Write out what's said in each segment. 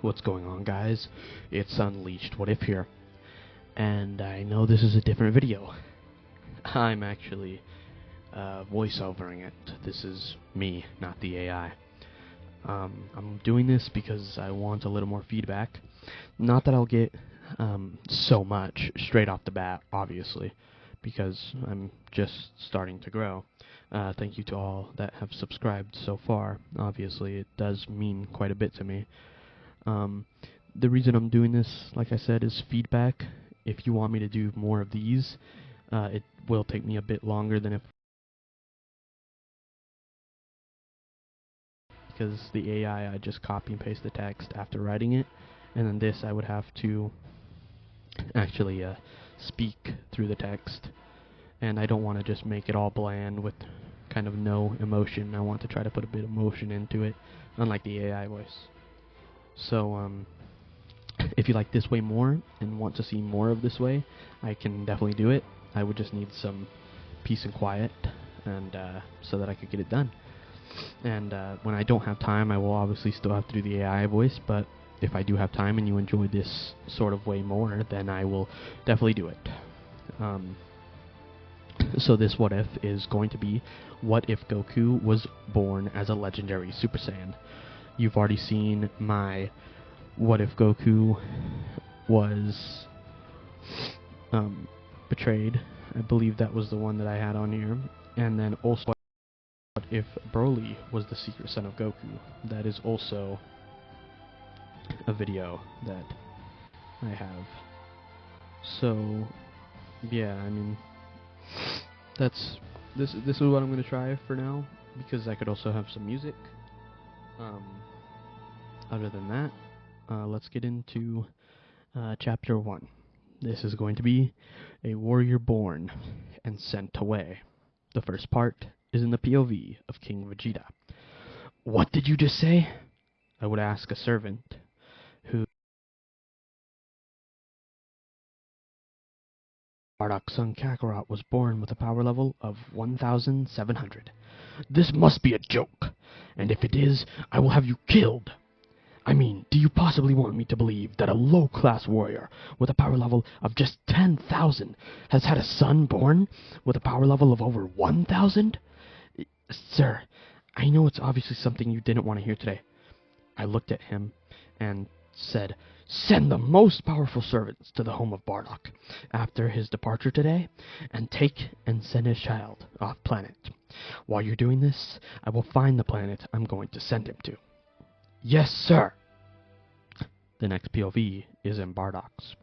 What's going on, guys? It's UnleashedWhatIf here, and I know this is a different video. I'm actually voiceovering it. This is me, not the AI. I'm doing this because I want a little more feedback. Not that I'll get so much straight off the bat, obviously, because I'm just starting to grow. Thank you to all that have subscribed so far. Obviously, it does mean quite a bit to me. The reason I'm doing this, like I said, is feedback. If you want me to do more of these, it will take me a bit longer than if, because the AI, I just copy and paste the text after writing it, and then this I would have to actually speak through the text, and I don't want to just make it all bland with kind of no emotion. I want to try to put a bit of emotion into it, unlike the AI voice. So if you like this way more and want to see more of this way, I can definitely do it. I would just need some peace and quiet, and so that I could get it done. And when I don't have time, I will obviously still have to do the AI voice, but if I do have time and you enjoy this sort of way more, then I will definitely do it. So this what if is going to be, what if Goku was born as a legendary Super Saiyan? You've already seen my what if Goku was betrayed. I believe that was the one that I had on here. And then also, what if Broly was the secret son of Goku? That is also a video that I have. So yeah, I mean, this is what I'm gonna try for now, because I could also have some music. Other than that, let's get into chapter 1. This is going to be a warrior born and sent away. The first part is in the POV of King Vegeta. What did you just say? I would ask a servant who Bardock's son Kakarot was born with a power level of 1,700. This must be a joke, and if it is, I will have you killed. I mean, do you possibly want me to believe that a low-class warrior with a power level of just 10,000 has had a son born with a power level of over 1,000? Sir, I know it's obviously something you didn't want to hear today. I looked at him and said, send the most powerful servants to the home of Bardock after his departure today, and take and send his child off planet. While you're doing this, I will find the planet I'm going to send him to. Yes, sir. The next POV is in Bardock's.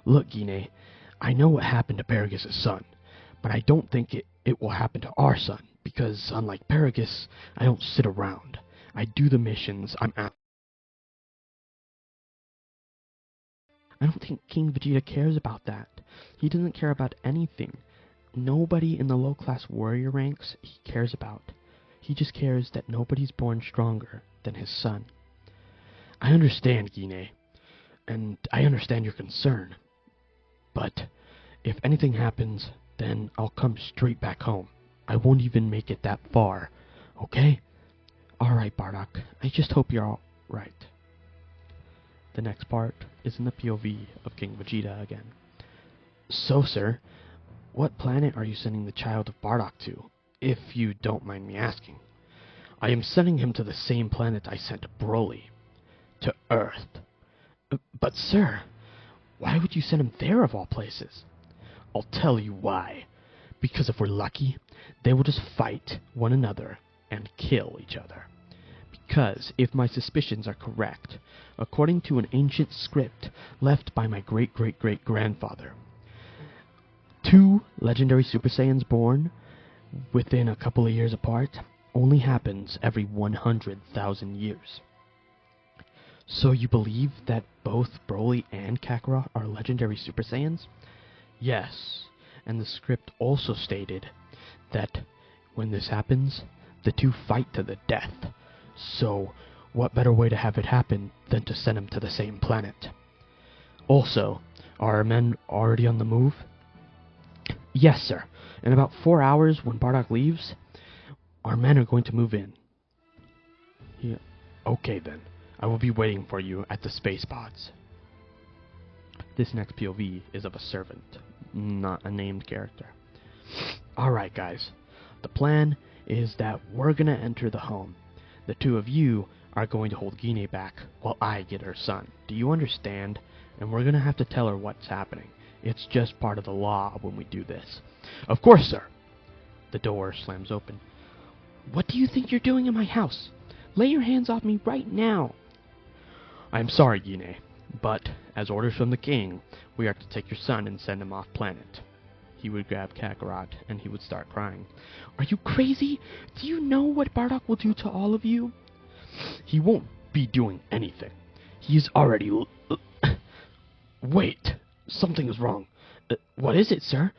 Look, Guinea, I know what happened to Paragus' son, but I don't think it will happen to our son, because unlike Paragus, I don't sit around. I do the missions I'm at. I don't think King Vegeta cares about that. He doesn't care about anything. Nobody in the low-class warrior ranks he cares about. He just cares that nobody's born stronger than his son. I understand, Guinea, and I understand your concern. But if anything happens, then I'll come straight back home. I won't even make it that far, okay? Alright, Bardock, I just hope you're alright. The next part is in the POV of King Vegeta again. So, sir, what planet are you sending the child of Bardock to, if you don't mind me asking? I am sending him to the same planet I sent Broly. To Earth. But, sir, why would you send him there of all places? I'll tell you why. Because if we're lucky, they will just fight one another and kill each other. Because, if my suspicions are correct, according to an ancient script left by my great-great-great-grandfather, 2 legendary Super Saiyans born within a couple of years apart only happens every 100,000 years. So you believe that both Broly and Kakarot are legendary Super Saiyans? Yes, and the script also stated that when this happens, the 2 fight to the death. So, what better way to have it happen than to send them to the same planet? Also, are our men already on the move? Yes, sir. In about 4 hours, when Bardock leaves, our men are going to move in. Yeah. Okay, then. I will be waiting for you at the space pods. This next POV is of a servant, not a named character. Alright guys, the plan is that we're gonna enter the home. The two of you are going to hold Gine back while I get her son. Do you understand? And we're gonna have to tell her what's happening. It's just part of the law when we do this. Of course, sir. The door slams open. What do you think you're doing in my house? Lay your hands off me right now. I'm sorry, Gine, but as orders from the king, we are to take your son and send him off planet. He would grab Kakarot and he would start crying. Are you crazy? Do you know what Bardock will do to all of you? He won't be doing anything. He's already... Wait, something is wrong. What is it, sir?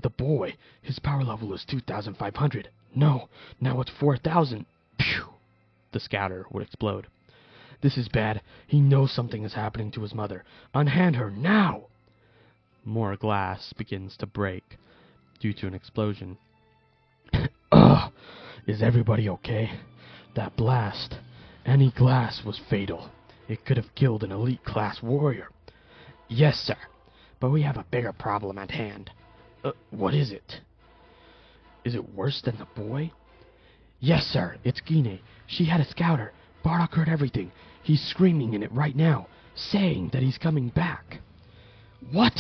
The boy, his power level is 2,500. No, now it's 4,000. Phew! The scatter would explode. This is bad. He knows something is happening to his mother. Unhand her now! More glass begins to break due to an explosion. Ugh! Is everybody okay? That blast, any glass was fatal. It could have killed an elite class warrior. Yes, sir, but we have a bigger problem at hand. What is it? Is it worse than the boy? Yes, sir, it's Gine. She had a scouter. Bardock heard everything. He's screaming in it right now, saying that he's coming back. What?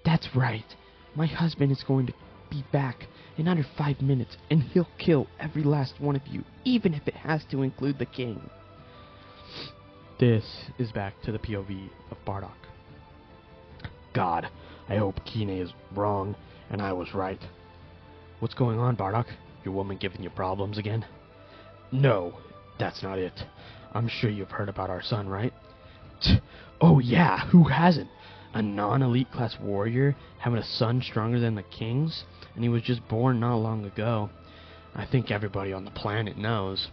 That's right. My husband is going to be back in under 5 minutes, and he'll kill every last one of you, even if it has to include the king. This is back to the POV of Bardock. God, I hope Gine is wrong, and I was right. What's going on, Bardock? Your woman giving you problems again? No, that's not it. I'm sure you've heard about our son, right? Oh yeah, who hasn't? A non-elite class warrior having a son stronger than the king's, and he was just born not long ago. I think everybody on the planet knows.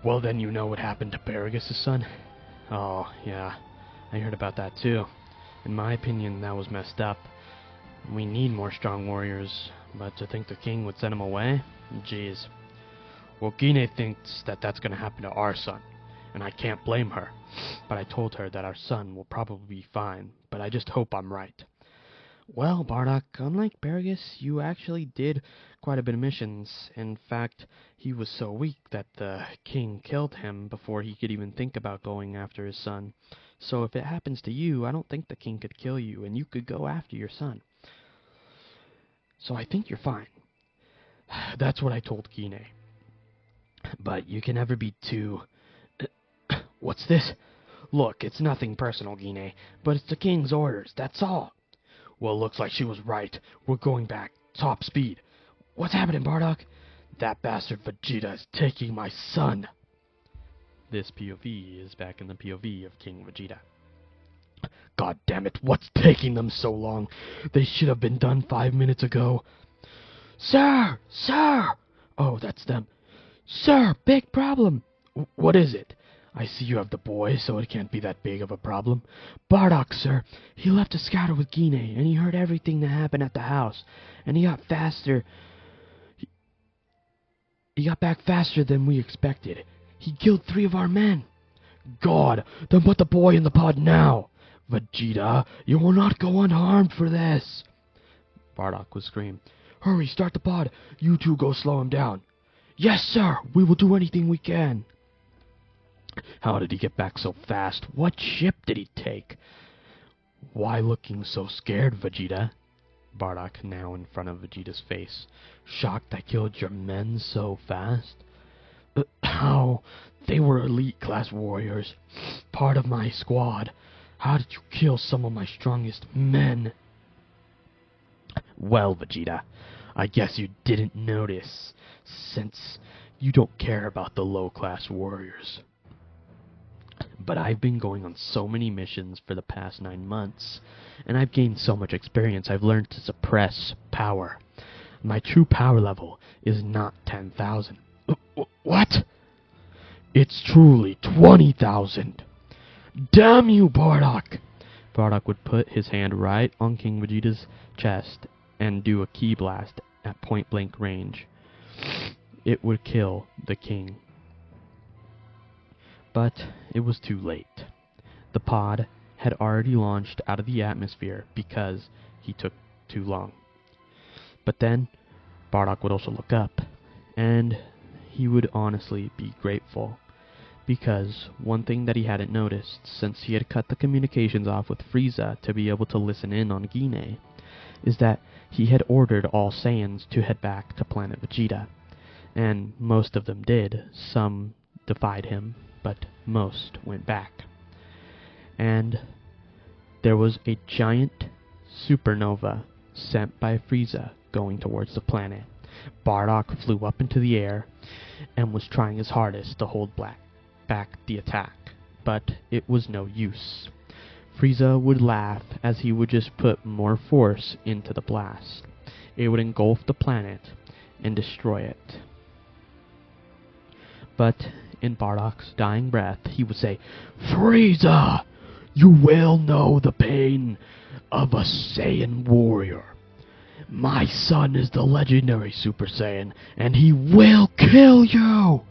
Well, then you know what happened to Paragus' son? Oh, yeah, I heard about that too. In my opinion, that was messed up. We need more strong warriors, but to think the king would send him away? Jeez. Well, Gine thinks that that's going to happen to our son, and I can't blame her. But I told her that our son will probably be fine, but I just hope I'm right. Well, Bardock, unlike Paragus, you actually did quite a bit of missions. In fact, he was so weak that the king killed him before he could even think about going after his son. So if it happens to you, I don't think the king could kill you, and you could go after your son. So I think you're fine. That's what I told Gine. But you can never be too... What's this? Look, it's nothing personal, Gine, but it's the king's orders, that's all. Well, looks like she was right. We're going back. Top speed. What's happening, Bardock? That bastard Vegeta is taking my son. This POV is back in the POV of King Vegeta. God damn it, what's taking them so long? They should have been done 5 minutes ago. Sir! Sir! Oh, that's them. Sir, big problem. What is it? I see you have the boy, so it can't be that big of a problem. Bardock, sir, he left a scouter with Gine, and he heard everything that happened at the house, and he got faster. He got back faster than we expected. He killed 3 of our men. God, then put the boy in the pod now. Vegeta, you will not go unharmed for this. Bardock would scream. Hurry, start the pod. You two go slow him down. Yes, sir, we will do anything we can. How did he get back so fast? What ship did he take? Why looking so scared, Vegeta? Bardock now in front of Vegeta's face. Shocked I killed your men so fast? How? They were elite class warriors. Part of my squad. How did you kill some of my strongest men? Well, Vegeta, I guess you didn't notice, since you don't care about the low-class warriors. But I've been going on so many missions for the past 9 months, and I've gained so much experience I've learned to suppress power. My true power level is not 10,000. What? It's truly 20,000. Damn you, Bardock! Bardock would put his hand right on King Vegeta's chest and do a ki blast at point-blank range. It would kill the king. But it was too late. The pod had already launched out of the atmosphere because he took too long. But then Bardock would also look up, and he would honestly be grateful, because one thing that he hadn't noticed since he had cut the communications off with Frieza to be able to listen in on Guinea is that he had ordered all Saiyans to head back to planet Vegeta, and most of them did. Some defied him, but most went back. And there was a giant supernova sent by Frieza going towards the planet. Bardock flew up into the air and was trying his hardest to hold back the attack, but it was no use. Frieza would laugh as he would just put more force into the blast. It would engulf the planet and destroy it. But in Bardock's dying breath, he would say, "Frieza, you will know the pain of a Saiyan warrior. My son is the legendary Super Saiyan, and he will kill you!"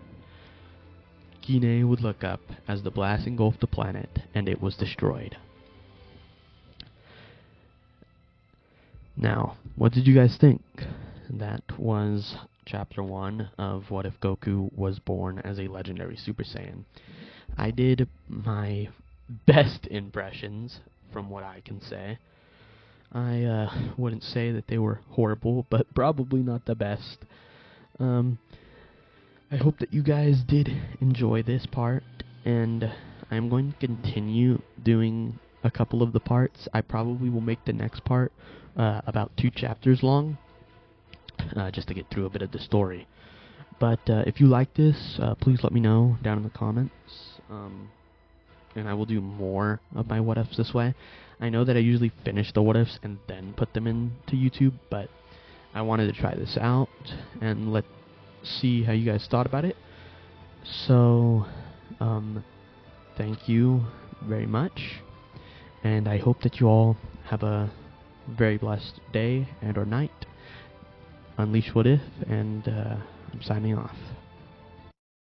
Guinea would look up as the blast engulfed the planet, and it was destroyed. Now, what did you guys think? That was Chapter 1 of What If Goku Was Born as a Legendary Super Saiyan. I did my best impressions, from what I can say. I wouldn't say that they were horrible, but probably not the best. I hope that you guys did enjoy this part, and I'm going to continue doing a couple of the parts. I probably will make the next part about 2 chapters long, just to get through a bit of the story. But if you like this, please let me know down in the comments, and I will do more of my what-ifs this way. I know that I usually finish the what-ifs and then put them into YouTube, but I wanted to try this out and let's see how you guys thought about it. So, thank you very much, and I hope that you all have a very blessed day and or night. Unleash What If, and I'm signing off.